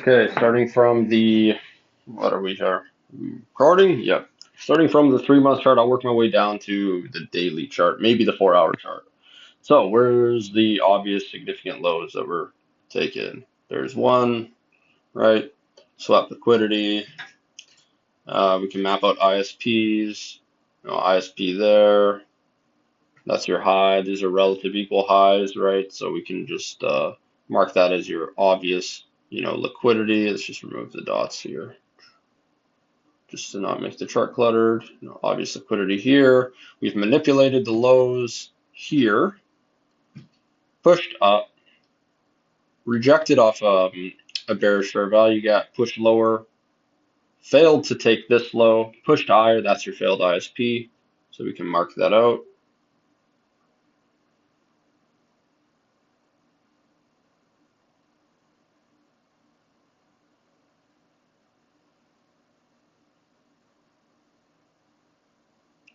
Okay, starting from the, what are we here? Recording? Yep. Starting from the 3 month chart, I'll work my way down to the daily chart, maybe the 4 hour chart. So where's the obvious significant lows that we're taking? There's one, right? Swap liquidity. We can map out ISPs. ISP there. That's your high. These are relative equal highs, right? So we can just mark that as your obvious, liquidity. Let's just remove the dots here, just to not make the chart cluttered. Obvious liquidity here. We've manipulated the lows here, pushed up, rejected off a bearish fair value gap, pushed lower, failed to take this low, pushed higher. That's your failed ISP. So we can mark that out.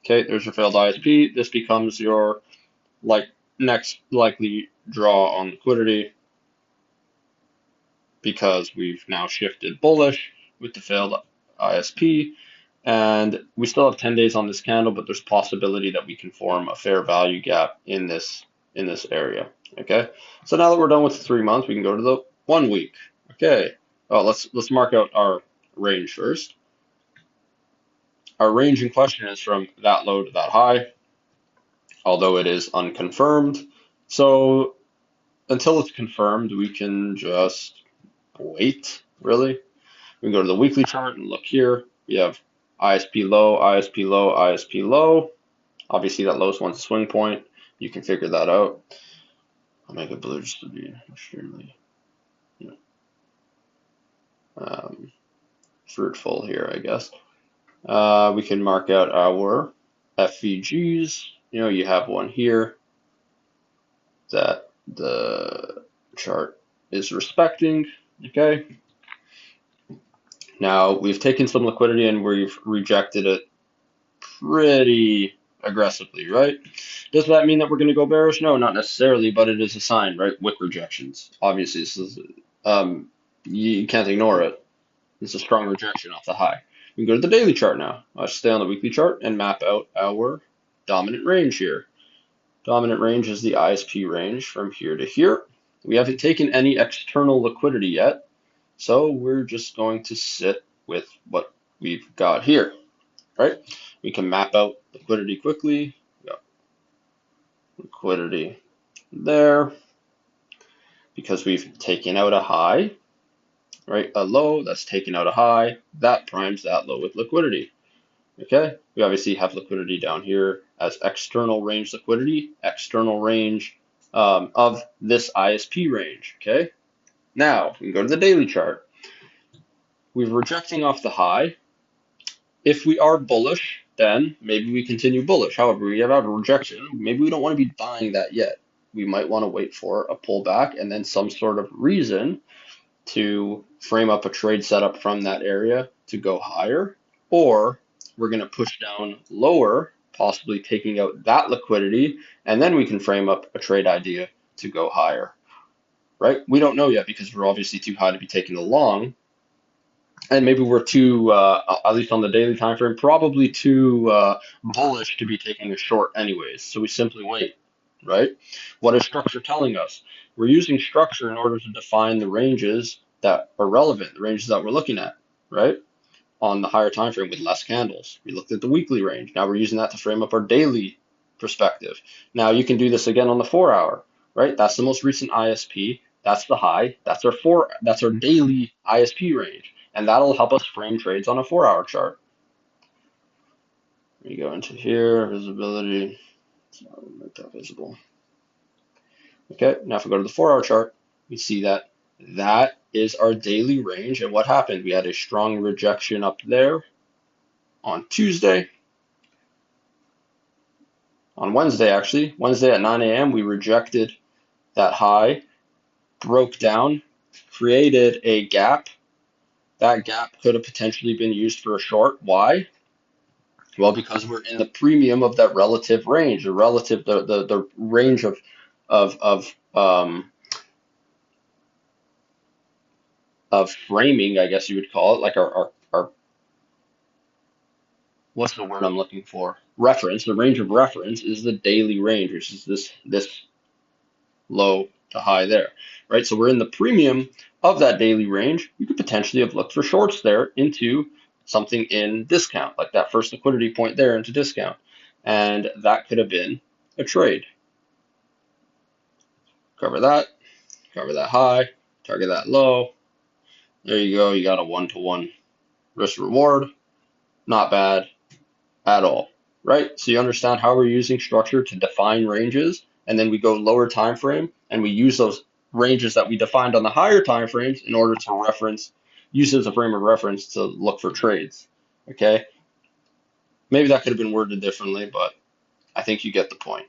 Okay, there's your failed ISP. This becomes your next likely draw on liquidity because we've now shifted bullish with the failed ISP, and we still have 10 days on this candle, but there's possibility that we can form a fair value gap in this area. Okay, so now that we're done with the 3 months, we can go to the 1 week. Okay, let's mark out our range first. Our range in question is from that low to that high, although it is unconfirmed. So until it's confirmed, we can just wait, really. We can go to the weekly chart and look here. We have ISP low, ISP low, ISP low. Obviously, that lowest one's a swing point. You can figure that out. I'll make it blue just to be extremely fruitful here, I guess. We can mark out our FVGs. You have one here that the chart is respecting. Okay. Now we've taken some liquidity and we've rejected it pretty aggressively, right? Does that mean that we're going to go bearish? No, not necessarily, but it is a sign, right? Wick rejections. Obviously, this is you can't ignore it. It's a strong rejection off the high. We can go to the daily chart now. I'll stay on the weekly chart and map out our dominant range here. Dominant range is the ISP range from here to here. We haven't taken any external liquidity yet, so we're just going to sit with what we've got here, right? We can map out liquidity quickly. Got liquidity there because we've taken out a high, right? A low that's taken out a high, that primes that low with liquidity. Okay, we obviously have liquidity down here as external range liquidity, external range of this ISP range. Okay, now we can go to the daily chart. We're rejecting off the high. If we are bullish, then maybe we continue bullish. However, we have a rejection. Maybe we don't want to be buying that yet. We might want to wait for a pullback and then some sort of reason to frame up a trade setup from that area to go higher, or we're going to push down lower, possibly taking out that liquidity, and then we can frame up a trade idea to go higher, right? We don't know yet because we're obviously too high to be taking a long, and maybe we're too, at least on the daily time frame, probably too bullish to be taking a short anyways. So we simply wait, right? What is structure telling us? We're using structure in order to define the ranges that are relevant, the ranges that we're looking at, right? On the higher time frame with less candles. We looked at the weekly range. Now we're using that to frame up our daily perspective. Now you can do this again on the 4 hour, right? That's the most recent ISP. That's the high. That's our daily ISP range. And that'll help us frame trades on a 4 hour chart. We go into here, visibility. So I'll make that visible. Okay, now if we go to the 4 hour chart, we see that that is our daily range. And what happened? We had a strong rejection up there on Tuesday. On Wednesday, actually, Wednesday at 9 a.m., we rejected that high, broke down, created a gap. That gap could have potentially been used for a short. Why? Well, because we're in the premium of that relative range, the range of of framing, I guess you would call it, like our what's the word I'm looking for? Reference. The range of reference is the daily range, which is this low to high there, right? So we're in the premium of that daily range. You could potentially have looked for shorts there into something in discount, like that first liquidity point there into discount. And that could have been a trade. Cover that high, target that low. There you go. You got a 1-to-1 risk reward. Not bad at all, right? So you understand how we're using structure to define ranges, and then we go lower time frame and we use those ranges that we defined on the higher time frames in order to use as a frame of reference to look for trades. Okay, maybe that could have been worded differently, but I think you get the point.